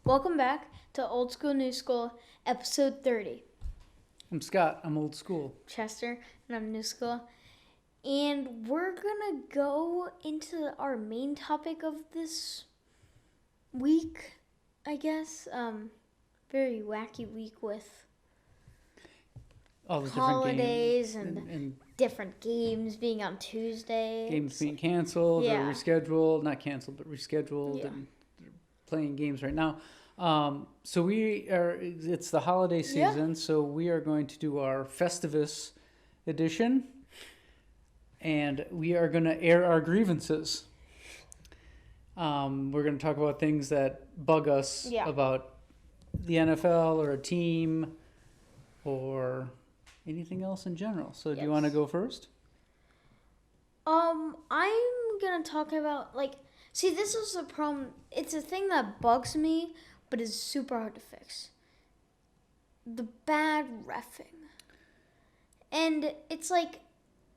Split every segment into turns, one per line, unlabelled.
Welcome back to Old School, New School, episode 30.
I'm Scott. I'm old school.
Chester, and I'm New School. And we're going to go into our main topic of this week, I guess. Very wacky week with
All the
holidays
different games
and different games being on Tuesday.
games being canceled
Yeah.
or rescheduled. Not canceled, but rescheduled.
Yeah.
And they're playing games right now. So it's the holiday season, so we are going to do our Festivus edition. And we are going to air our grievances. We're going to talk about things that bug us about the NFL or a team or anything else in general. So do you want to go first?
I'm going to talk about, see, this is a problem. It's a thing that bugs me, but it's super hard to fix. The bad reffing. And it's like,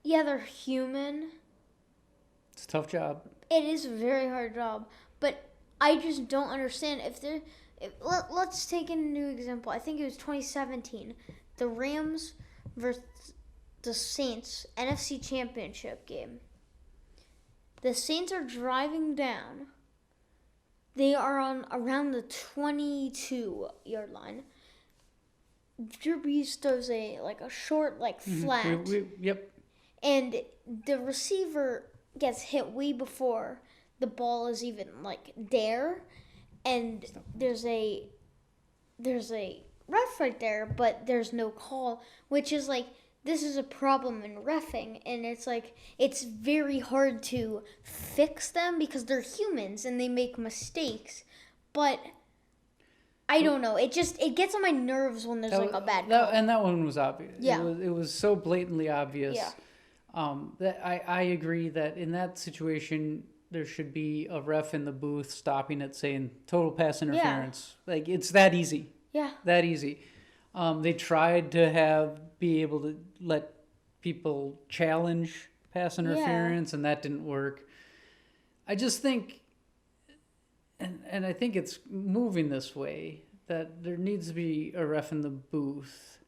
yeah, they're human.
It's a tough job.
It is a very hard job, but I just don't understand let's take a new example. I think it was 2017. The Rams versus the Saints NFC Championship game. The Saints are driving down. They are on around the 22-yard line. Drew Brees throws a short, flat.
Yep.
And the receiver gets hit way before the ball is even there, and there's a ref right there, but there's no call, which is this is a problem in reffing, and it's very hard to fix them because they're humans and they make mistakes, but I don't know. It gets on my nerves when there's a bad call.
And that one was obvious.
Yeah.
It was so blatantly obvious.
Yeah.
That I agree that in that situation there should be a ref in the booth stopping it, saying total pass interference. Yeah. It's that easy.
Yeah.
That easy. They tried to be able to let people challenge pass interference, and that didn't work. I just think, and I think it's moving this way, that there needs to be a ref in the booth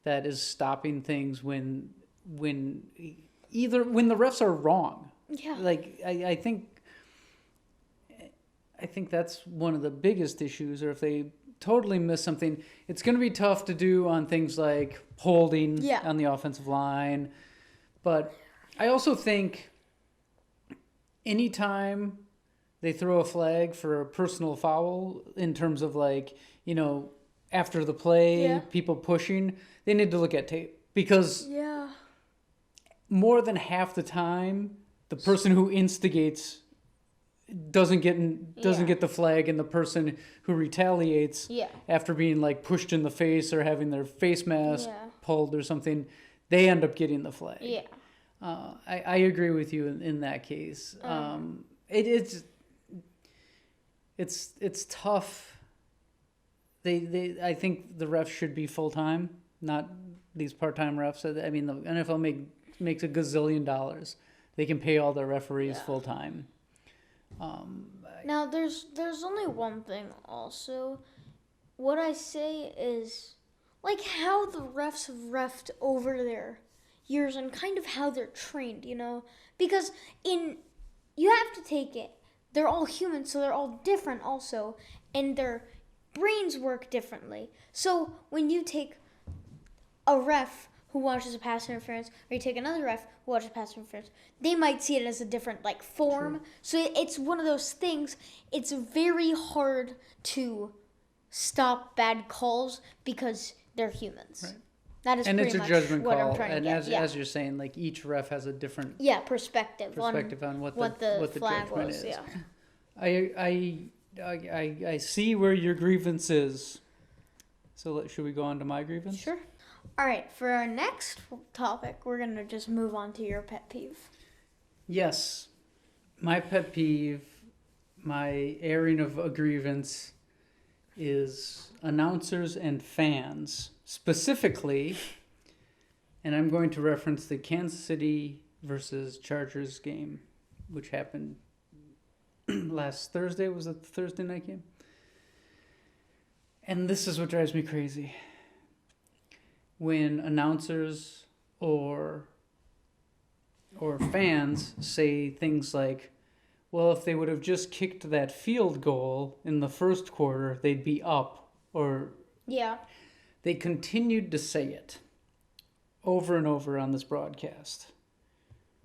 that is stopping things when the refs are wrong.
Yeah.
I think that's one of the biggest issues, or if they totally miss something, it's going to be tough to do on things like holding on the offensive line. But I also think anytime they throw a flag for a personal foul in terms of after the play, people pushing, they need to look at tape, because more than half the time the person who instigates doesn't get the flag, and the person who retaliates after being pushed in the face or having their face mask pulled or something, they end up getting the flag.
Yeah.
I agree with you in that case. It's tough. I think the refs should be full time, not these part-time refs. I mean, the NFL makes $1 gazillion. They can pay all their referees full time.
Now there's only one thing also. What I say is how the refs have reffed over their years and kind of how they're trained, because you have to take it. They're all human, so they're all different also, and their brains work differently. So when you take a ref who watches a pass interference, or you take another ref who watches pass interference, they might see it as a different form. True. So it's one of those things. It's very hard to stop bad calls because they're humans.
Right.
That is, and pretty much what I'm trying to get.
And as you're saying, each ref has a different
perspective on what the flag
judgment
was.
is.
Yeah.
I see where your grievance is. So should we go on to my grievance?
Sure. All right, for our next topic, we're going to just move on to your pet peeve.
Yes. My pet peeve, my airing of a grievance, is announcers and fans. Specifically, and I'm going to reference the Kansas City versus Chargers game, which happened last Thursday. Was it the Thursday night game? And this is what drives me crazy. When announcers or fans say things like, well, if they would have just kicked that field goal in the first quarter, they'd be up. Or they continued to say it over and over on this broadcast.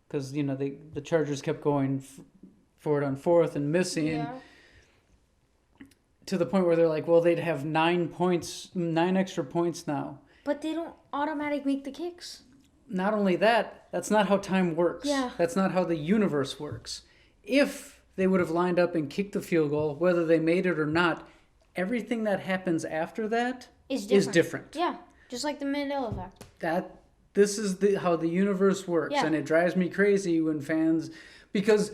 Because, the Chargers kept going for it on fourth and missing.
Yeah.
To the point where they're like, well, they'd have 9 extra points now.
But they don't automatically make the kicks.
Not only that, that's not how time works.
Yeah.
That's not how the universe works. If they would have lined up and kicked the field goal, whether they made it or not, everything that happens after that is different.
Yeah, just like the Mandela effect.
This is how the universe works, and it drives me crazy when fans, because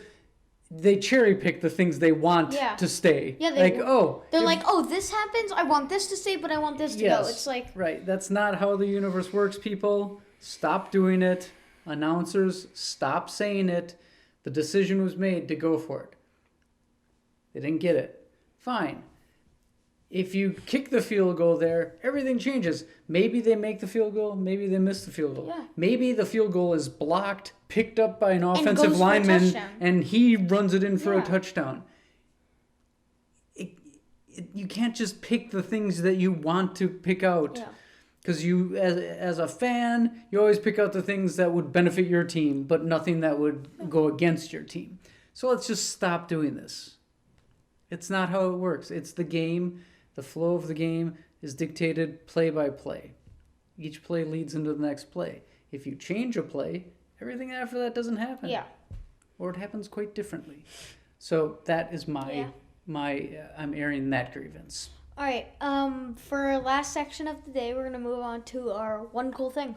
they cherry pick the things they want to stay.
Yeah, they're like, this happens, I want this to stay, but I want this to go. It's like...
Right, that's not how the universe works, people. Stop doing it. Announcers, stop saying it. The decision was made to go for it. They didn't get it. Fine. If you kick the field goal there, everything changes. Maybe they make the field goal. Maybe they miss the field goal.
Yeah.
Maybe the field goal is blocked, picked up by an offensive lineman, and he runs it in for a touchdown. You can't just pick the things that you want to pick out.
Yeah.
Because you, as a fan, you always pick out the things that would benefit your team, but nothing that would go against your team. So let's just stop doing this. It's not how it works. It's the game. The flow of the game is dictated play by play. Each play leads into the next play. If you change a play, everything after that doesn't happen.
Yeah.
Or it happens quite differently. So that is I'm airing that grievance.
All right. For our last section of the day, we're gonna move on to our one cool thing.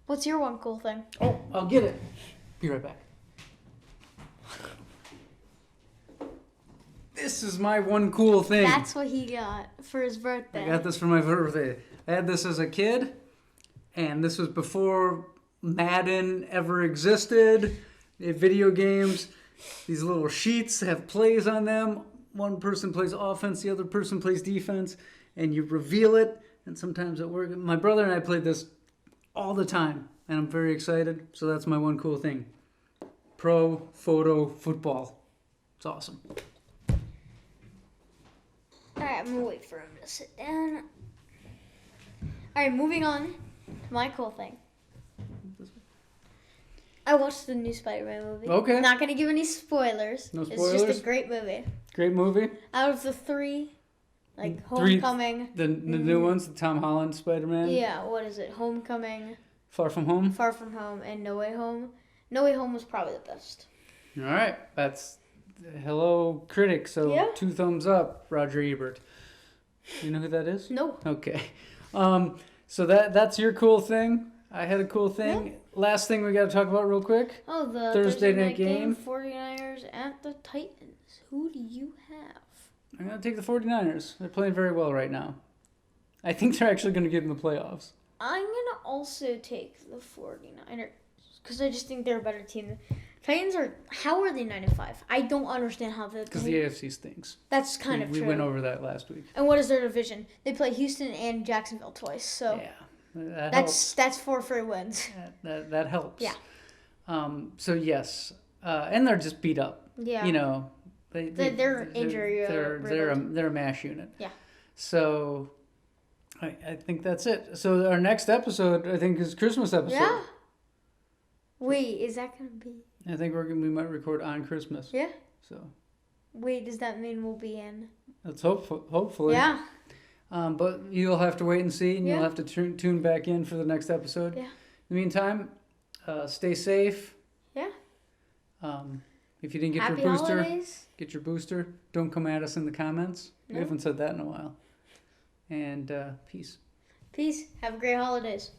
What's your one cool thing?
Oh, I'll get it. Be right back. This is my one cool thing.
That's what he got for his birthday.
I got this for my birthday. I had this as a kid, and this was before Madden ever existed. Video games, these little sheets have plays on them. One person plays offense, the other person plays defense, and you reveal it, and sometimes it works. My brother and I played this all the time, and I'm very excited, so that's my one cool thing. Foto-Football. It's awesome.
Alright, I'm gonna wait for him to sit down. Alright, moving on to my cool thing. I watched the new Spider-Man movie.
Okay.
I'm not gonna give any spoilers.
No spoilers?
It's just a great movie.
Great movie.
Out of the three, Homecoming.
The new ones, the Tom Holland Spider-Man.
Yeah, what is it? Homecoming.
Far From Home.
Far From Home and No Way Home. No Way Home was probably the best.
All right, that's hello critic. So 2 thumbs up, Roger Ebert. You know who that is?
No.
Okay. So that's your cool thing. I had a cool thing.
Yeah.
Last thing we got to talk about real quick.
Oh, the
Thursday night game.
49ers at the Titans. Who do you have?
I'm going to take the 49ers. They're playing very well right now. I think they're actually going to get in the playoffs.
I'm going to also take the 49ers because I just think they're a better team. Titans how are they 9-5? I don't understand how the...
Because the AFC stinks.
That's kind of true.
We went over that last week.
And what is their division? They play Houston and Jacksonville twice, so...
Yeah.
That's 4 free wins.
That helps.
Yeah.
So yes, and they're just beat up.
Yeah.
You know,
they're injury.
They're a mash unit.
Yeah.
So, I think that's it. So our next episode, I think, is Christmas episode.
Yeah. Wait, is that gonna be?
I think we might record on Christmas.
Yeah.
So.
Wait, does that mean we'll be in?
Let's hopefully.
Yeah.
But you'll have to wait and see, and you'll have to tune back in for the next episode.
Yeah.
In the meantime, stay safe.
Yeah.
If you didn't get
Happy
your booster,
holidays.
Get your booster. Don't come at us in the comments. No. We haven't said that in a while. And peace.
Peace. Have a great holidays.